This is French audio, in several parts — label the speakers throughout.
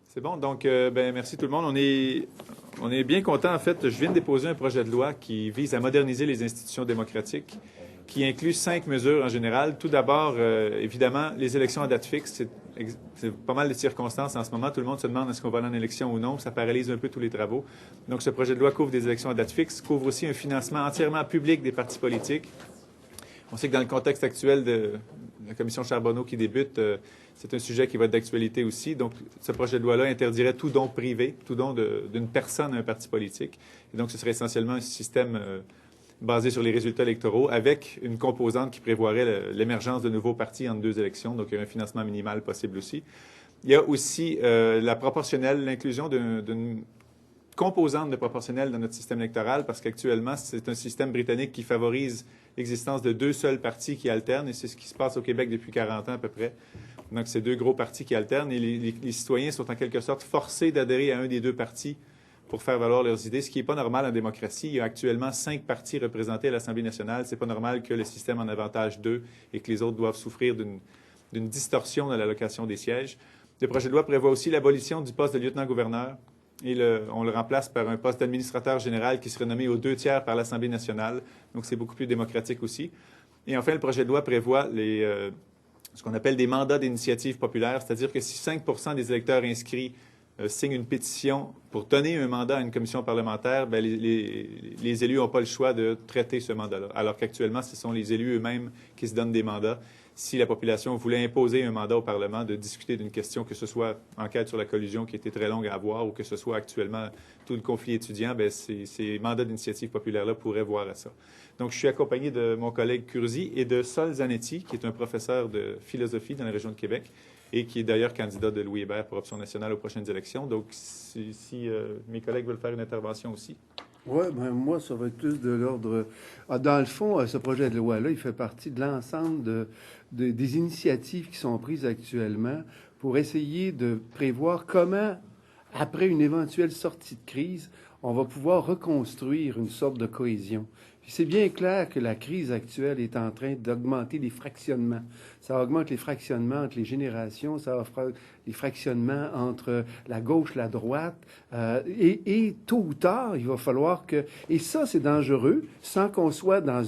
Speaker 1: C'est bon. Donc, merci tout le monde. On est bien content. En fait, je viens de déposer un projet de loi qui vise à moderniser les institutions démocratiques, qui inclut 5 mesures en général. Tout d'abord, évidemment, les élections à date fixe. C'est pas mal de circonstances en ce moment. Tout le monde se demande est-ce qu'on va aller en élection ou non. Ça paralyse un peu tous les travaux. Donc, ce projet de loi couvre des élections à date fixe, couvre aussi un financement entièrement public des partis politiques. On sait que dans le contexte actuel de la commission Charbonneau qui débute, c'est un sujet qui va être d'actualité aussi. Donc, ce projet de loi-là interdirait tout don privé, tout don d'une personne à un parti politique. Et donc, ce serait essentiellement un système basé sur les résultats électoraux avec une composante qui prévoirait l'émergence de nouveaux partis entre 2 élections. Donc, il y a un financement minimal possible aussi. Il y a aussi la proportionnelle, l'inclusion d'une composante de proportionnelle dans notre système électoral parce qu'actuellement, c'est un système britannique qui favorise l'existence de 2 seuls partis qui alternent et c'est ce qui se passe au Québec depuis 40 ans à peu près. Donc, c'est 2 gros partis qui alternent et les citoyens sont en quelque sorte forcés d'adhérer à un des 2 partis pour faire valoir leurs idées, ce qui n'est pas normal en démocratie. Il y a actuellement 5 partis représentés à l'Assemblée nationale. C'est pas normal que le système en avantage 2 et que les autres doivent souffrir d'une distorsion dans l'allocation des sièges. Le projet de loi prévoit aussi l'abolition du poste de lieutenant-gouverneur et on le remplace par un poste d'administrateur général qui serait nommé aux 2 tiers par l'Assemblée nationale. Donc, c'est beaucoup plus démocratique aussi. Et enfin, le projet de loi prévoit ce qu'on appelle des mandats d'initiative populaire, c'est-à-dire que si 5 des électeurs inscrits signent une pétition pour donner un mandat à une commission parlementaire, bien, les élus n'ont pas le choix de traiter ce mandat-là, alors qu'actuellement, ce sont les élus eux-mêmes qui se donnent des mandats. Si la population voulait imposer un mandat au Parlement de discuter d'une question, que ce soit enquête sur la collusion qui était très longue à avoir ou que ce soit actuellement tout le conflit étudiant, bien, ces mandats d'initiative populaire-là pourraient voir à ça. Donc, je suis accompagné de mon collègue Curzi et de Sol Zanetti, qui est un professeur de philosophie dans la région de Québec et qui est d'ailleurs candidat de Louis Hébert pour Option nationale aux prochaines élections. Donc, si mes collègues veulent faire une intervention aussi.
Speaker 2: Oui, ben moi, ça va être plus de l'ordre. Dans le fond, ce projet de loi-là, il fait partie de l'ensemble des initiatives qui sont prises actuellement pour essayer de prévoir comment, après une éventuelle sortie de crise, on va pouvoir reconstruire une sorte de cohésion. Puis c'est bien clair que la crise actuelle est en train d'augmenter les fractionnements. Ça augmente les fractionnements entre les générations, ça offre les fractionnements entre la gauche, la droite. Et tôt ou tard, il va falloir que... Et ça, c'est dangereux, sans qu'on soit dans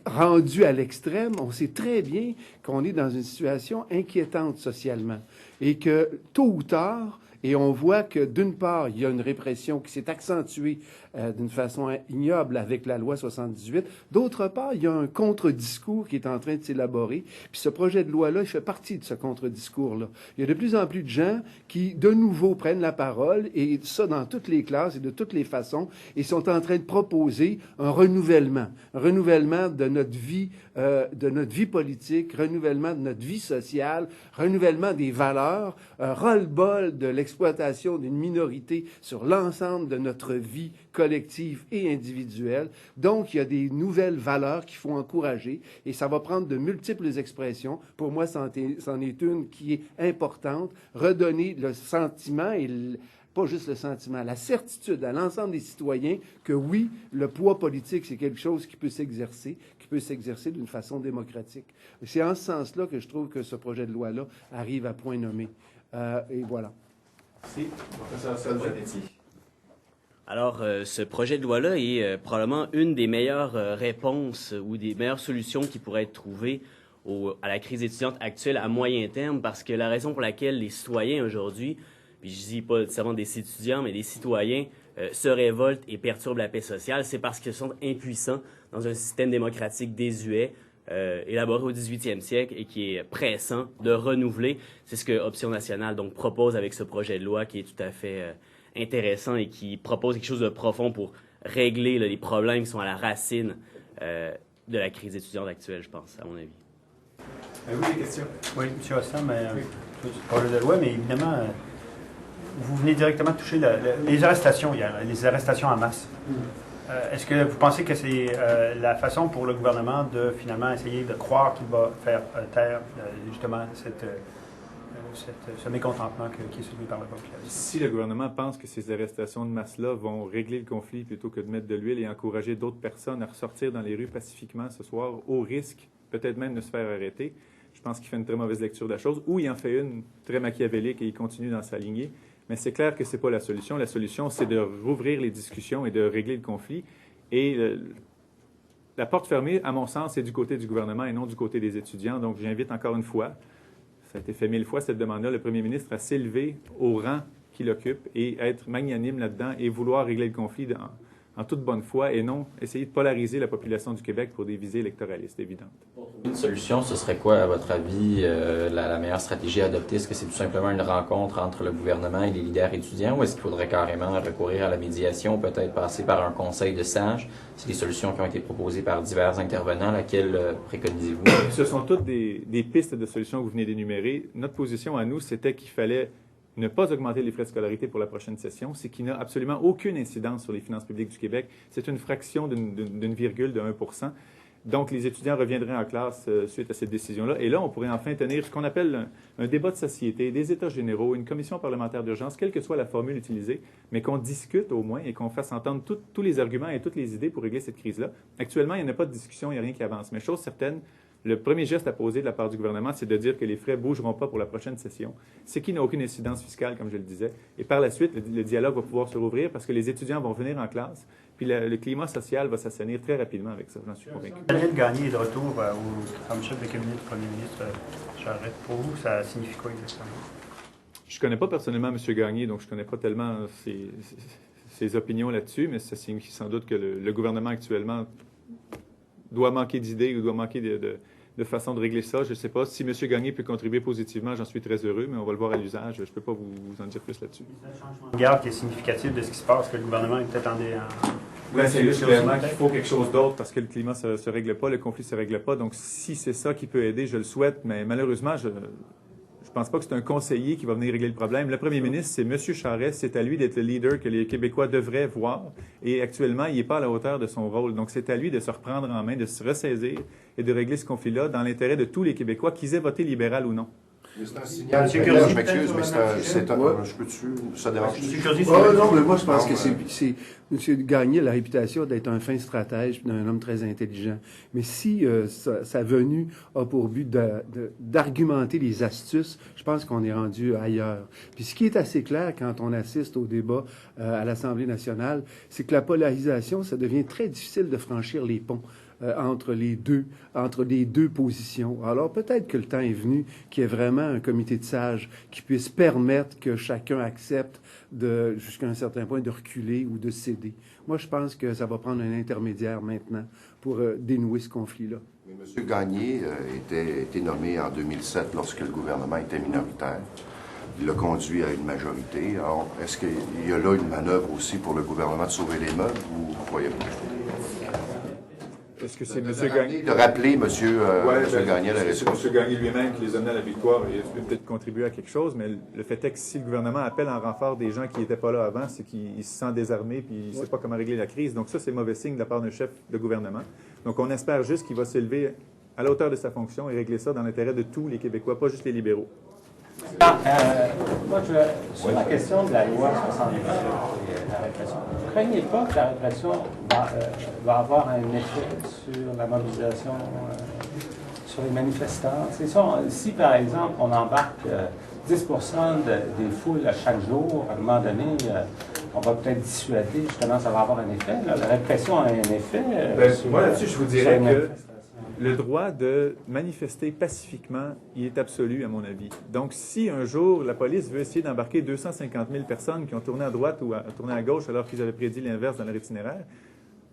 Speaker 2: rendu à l'extrême. On sait très bien qu'on est dans une situation inquiétante socialement. Et que tôt ou tard... Et on voit que, d'une part, il y a une répression qui s'est accentuée d'une façon ignoble avec la loi 78. D'autre part, il y a un contre-discours qui est en train de s'élaborer. Puis ce projet de loi-là, il fait partie de ce contre-discours-là. Il y a de plus en plus de gens qui, de nouveau, prennent la parole, et ça dans toutes les classes et de toutes les façons, et sont en train de proposer un renouvellement de notre vie politique, renouvellement de notre vie sociale, renouvellement des valeurs, ras-le-bol de l'exploitation d'une minorité sur l'ensemble de notre vie collective et individuelle. Donc, il y a des nouvelles valeurs qu'il faut encourager et ça va prendre de multiples expressions. Pour moi, c'en est une qui est importante. Redonner le sentiment et pas juste le sentiment, la certitude à l'ensemble des citoyens que oui, le poids politique, c'est quelque chose qui peut s'exercer d'une façon démocratique. C'est en ce sens-là que je trouve que ce projet de loi-là arrive à point nommé. Et voilà.
Speaker 1: Merci. Professeur Sol-Zanetti.
Speaker 3: Alors, ce projet de loi-là est probablement une des meilleures réponses ou des meilleures solutions qui pourraient être trouvées à la crise étudiante actuelle à moyen terme, parce que la raison pour laquelle les citoyens aujourd'hui, puis je dis pas nécessairement des étudiants, mais des citoyens se révoltent et perturbent la paix sociale, c'est parce qu'ils sont impuissants dans un système démocratique désuet, élaboré au 18e siècle et qui est pressant de renouveler. C'est ce que Option nationale donc propose avec ce projet de loi qui est tout à fait intéressant et qui propose quelque chose de profond pour régler les problèmes qui sont à la racine de la crise étudiante actuelle, je pense, à mon avis.
Speaker 1: Oui, des questions?
Speaker 4: Oui, M. Hossam, c'est pas projet de loi, mais évidemment, vous venez directement toucher les arrestations hier, les arrestations en masse. Est-ce que vous pensez que c'est la façon pour le gouvernement de finalement essayer de croire qu'il va faire taire justement ce mécontentement qui est soulevé par la population?
Speaker 1: Si le gouvernement pense que ces arrestations de masse-là vont régler le conflit plutôt que de mettre de l'huile et encourager d'autres personnes à ressortir dans les rues pacifiquement ce soir, au risque peut-être même de se faire arrêter, je pense qu'il fait une très mauvaise lecture de la chose, ou il en fait une très machiavélique et il continue dans sa lignée. Mais c'est clair que ce n'est pas la solution. La solution, c'est de rouvrir les discussions et de régler le conflit. Et la porte fermée, à mon sens, c'est du côté du gouvernement et non du côté des étudiants. Donc, j'invite encore une fois, ça a été fait 1000 fois, cette demande-là, le premier ministre à s'élever au rang qu'il occupe et être magnanime là-dedans et vouloir régler le conflit en toute bonne foi et non essayer de polariser la population du Québec pour des visées électoralistes évidentes.
Speaker 5: Une solution, ce serait quoi, à votre avis, la meilleure stratégie à adopter? Est-ce que c'est tout simplement une rencontre entre le gouvernement et les leaders étudiants ou est-ce qu'il faudrait carrément recourir à la médiation, peut-être passer par un conseil de sages? C'est des solutions qui ont été proposées par divers intervenants. Laquelle préconisez-vous?
Speaker 1: Ce sont toutes des pistes de solutions que vous venez d'énumérer. Notre position à nous, c'était qu'il fallait ne pas augmenter les frais de scolarité pour la prochaine session, c'est qu'il n'a absolument aucune incidence sur les finances publiques du Québec. C'est une fraction d'une virgule de 1 %. Donc, les étudiants reviendraient en classe suite à cette décision-là. Et là, on pourrait enfin tenir ce qu'on appelle un débat de société, des États généraux, une commission parlementaire d'urgence, quelle que soit la formule utilisée, mais qu'on discute au moins et qu'on fasse entendre tous les arguments et toutes les idées pour régler cette crise-là. Actuellement, il n'y a pas de discussion, il n'y a rien qui avance. Mais chose certaine, le premier geste à poser de la part du gouvernement, c'est de dire que les frais ne bougeront pas pour la prochaine session, ce qui n'a aucune incidence fiscale, comme je le disais. Et par la suite, le dialogue va pouvoir se rouvrir parce que les étudiants vont venir en classe, puis le climat social va s'assainir très rapidement avec ça, j'en suis convaincu.
Speaker 4: Daniel Gagné est de retour comme chef de cabinet du premier ministre Charest. Pour vous, ça signifie quoi exactement?
Speaker 1: Je ne connais pas personnellement M. Gagné, donc je ne connais pas tellement ses opinions là-dessus, mais ça signifie sans doute que le gouvernement actuellement doit manquer d'idées ou doit manquer de façon de régler ça. Je ne sais pas. Si M. Gagné peut contribuer positivement, j'en suis très heureux, mais on va le voir à l'usage. Je ne peux pas vous en dire plus là-dessus.
Speaker 4: C'est un changement de garde qui est significatif de ce qui se passe, que le gouvernement est peut-être
Speaker 1: C'est juste clairement qu'il faut quelque chose d'autre parce que le climat ne se règle pas, le conflit ne se règle pas. Donc, si c'est ça qui peut aider, je le souhaite, mais malheureusement, je ne pense pas que c'est un conseiller qui va venir régler le problème. Le premier ministre, c'est M. Charest. C'est à lui d'être le leader que les Québécois devraient voir. Et actuellement, il n'est pas à la hauteur de son rôle. Donc, c'est à lui de se reprendre en main, de se ressaisir et de régler ce conflit-là dans l'intérêt de tous les Québécois, qu'ils aient voté libéral ou non.
Speaker 6: C'est un signal. Je m'excuse, mais je peux-tu... Ça dérange.
Speaker 2: Non, mais moi, je pense que c'est M. Gagné a la réputation d'être un fin stratège, d'un homme très intelligent. Mais si sa venue a pour but d'argumenter les astuces, je pense qu'on est rendu ailleurs. Puis ce qui est assez clair quand on assiste au débat à l'Assemblée nationale, c'est que la polarisation, ça devient très difficile de franchir les ponts entre les deux positions. Alors peut-être que le temps est venu qu'il y ait vraiment un comité de sages qui puisse permettre que chacun accepte jusqu'à un certain point de reculer ou de céder. Moi, je pense que ça va prendre un intermédiaire maintenant pour dénouer ce conflit-là.
Speaker 6: Mais M. Gagné était nommé en 2007 lorsque le gouvernement était minoritaire. Il l'a conduit à une majorité. Alors, est-ce qu'il y a là une manœuvre aussi pour le gouvernement de sauver les meubles ou croyez-vous?
Speaker 1: Est-ce que c'est M. Gagné?
Speaker 6: De rappeler M. Gagné à la réponse.
Speaker 1: C'est M. Gagné lui-même qui les a menés à la victoire et il peut peut-être contribuer à quelque chose, mais le fait est que si le gouvernement appelle en renfort des gens qui n'étaient pas là avant, c'est qu'il se sent désarmé puis il ne sait pas comment régler la crise. Donc ça, c'est mauvais signe de la part d'un chef de gouvernement. Donc on espère juste qu'il va s'élever à la hauteur de sa fonction et régler ça dans l'intérêt de tous les Québécois, pas juste les libéraux.
Speaker 7: Moi, sur la question de la loi 78 et la répression, vous ne craignez pas que la répression va avoir un effet sur la mobilisation, sur les manifestants? C'est ça, si, par exemple, on embarque 10 des foules à chaque jour, à un moment donné, on va peut-être dissuader, justement, ça va avoir un effet. Là. La répression a un effet.
Speaker 1: Moi, là-dessus, je vous dirais que le droit de manifester pacifiquement, il est absolu, à mon avis. Donc, si un jour, la police veut essayer d'embarquer 250 000 personnes qui ont tourné à droite ou tourné à gauche alors qu'ils avaient prédit l'inverse dans leur itinéraire,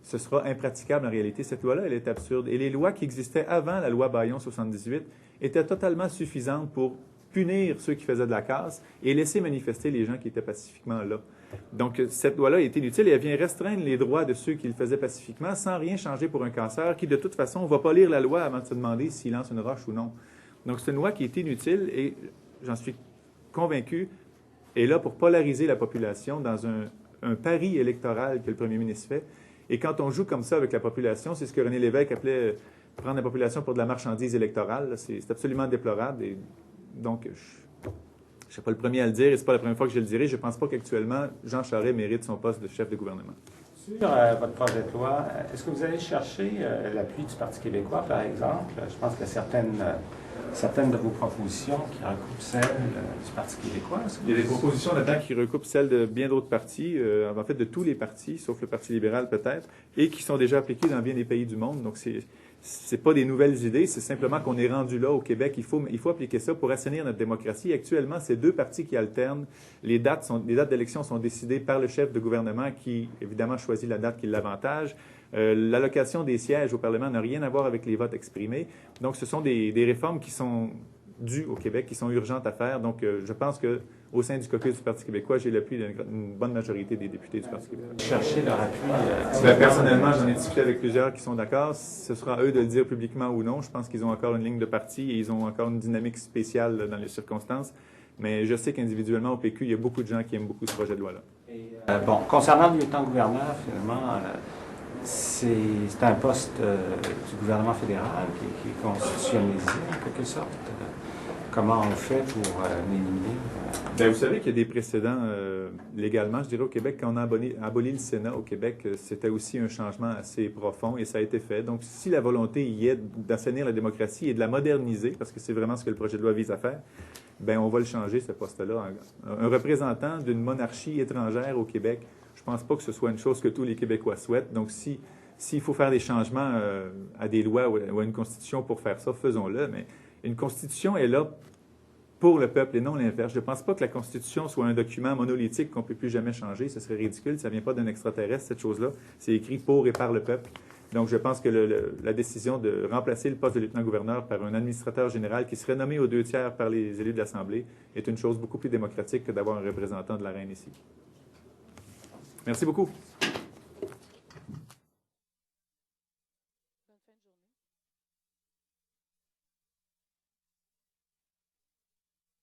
Speaker 1: ce sera impraticable en réalité. Cette loi-là, elle est absurde. Et les lois qui existaient avant la loi Bayon 78 étaient totalement suffisantes pour punir ceux qui faisaient de la casse et laisser manifester les gens qui étaient pacifiquement là. Donc, cette loi-là est inutile et elle vient restreindre les droits de ceux qui le faisaient pacifiquement sans rien changer pour un casseur qui, de toute façon, ne va pas lire la loi avant de se demander s'il lance une roche ou non. Donc, c'est une loi qui est inutile et, j'en suis convaincu, est là pour polariser la population dans un pari électoral que le premier ministre fait. Et quand on joue comme ça avec la population, c'est ce que René Lévesque appelait prendre la population pour de la marchandise électorale. C'est absolument déplorable. Et donc, je ne suis pas le premier à le dire et ce n'est pas la première fois que je le dirai. Je ne pense pas qu'actuellement, Jean Charest mérite son poste de chef de gouvernement.
Speaker 7: Sur votre projet de loi, est-ce que vous allez chercher l'appui du Parti québécois, par exemple? Je pense qu'il y a certaines de vos propositions qui recoupent celles du Parti québécois.
Speaker 1: Il y a des propositions là-dedans qui recoupent celles de bien d'autres partis, en fait de tous les partis, sauf le Parti libéral peut-être, et qui sont déjà appliquées dans bien des pays du monde. Donc, c'est pas des nouvelles idées, c'est simplement qu'on est rendu là au Québec. Il faut appliquer ça pour assainir notre démocratie. Actuellement, c'est deux partis qui alternent. Les dates d'élection sont décidées par le chef de gouvernement qui, évidemment, choisit la date qui l'avantage. L'allocation des sièges au Parlement n'a rien à voir avec les votes exprimés. Donc, ce sont des réformes qui sont dues au Québec, qui sont urgentes à faire. Donc, je pense qu'au sein du caucus du Parti québécois, j'ai l'appui d'une bonne majorité des députés du Parti québécois.
Speaker 7: Chercher leur appui?
Speaker 1: Personnellement, j'en ai discuté avec plusieurs qui sont d'accord. Ce sera à eux de le dire publiquement ou non. Je pense qu'ils ont encore une ligne de parti et ils ont encore une dynamique spéciale dans les circonstances. Mais je sais qu'individuellement, au PQ, il y a beaucoup de gens qui aiment beaucoup ce projet de loi-là.
Speaker 7: Concernant le lieutenant-gouverneur, finalement, c'est un poste du gouvernement fédéral qui est constitutionnalisé, en quelque sorte. Comment on fait pour l'éliminer?
Speaker 1: Vous savez qu'il y a des précédents légalement, je dirais, au Québec. Quand on a aboli le Sénat au Québec, c'était aussi un changement assez profond et ça a été fait. Donc, si la volonté y est d'assainir la démocratie et de la moderniser, parce que c'est vraiment ce que le projet de loi vise à faire, on va le changer, ce poste-là. Un représentant d'une monarchie étrangère au Québec, je ne pense pas que ce soit une chose que tous les Québécois souhaitent. Donc, s'il faut faire des changements à des lois ou à une constitution pour faire ça, faisons-le. Mais une constitution est là pour le peuple et non l'inverse. Je ne pense pas que la Constitution soit un document monolithique qu'on ne peut plus jamais changer. Ce serait ridicule. Ça ne vient pas d'un extraterrestre, cette chose-là. C'est écrit pour et par le peuple. Donc, je pense que la décision de remplacer le poste de lieutenant-gouverneur par un administrateur général qui serait nommé aux 2/3 par les élus de l'Assemblée est une chose beaucoup plus démocratique que d'avoir un représentant de la reine ici. Merci beaucoup.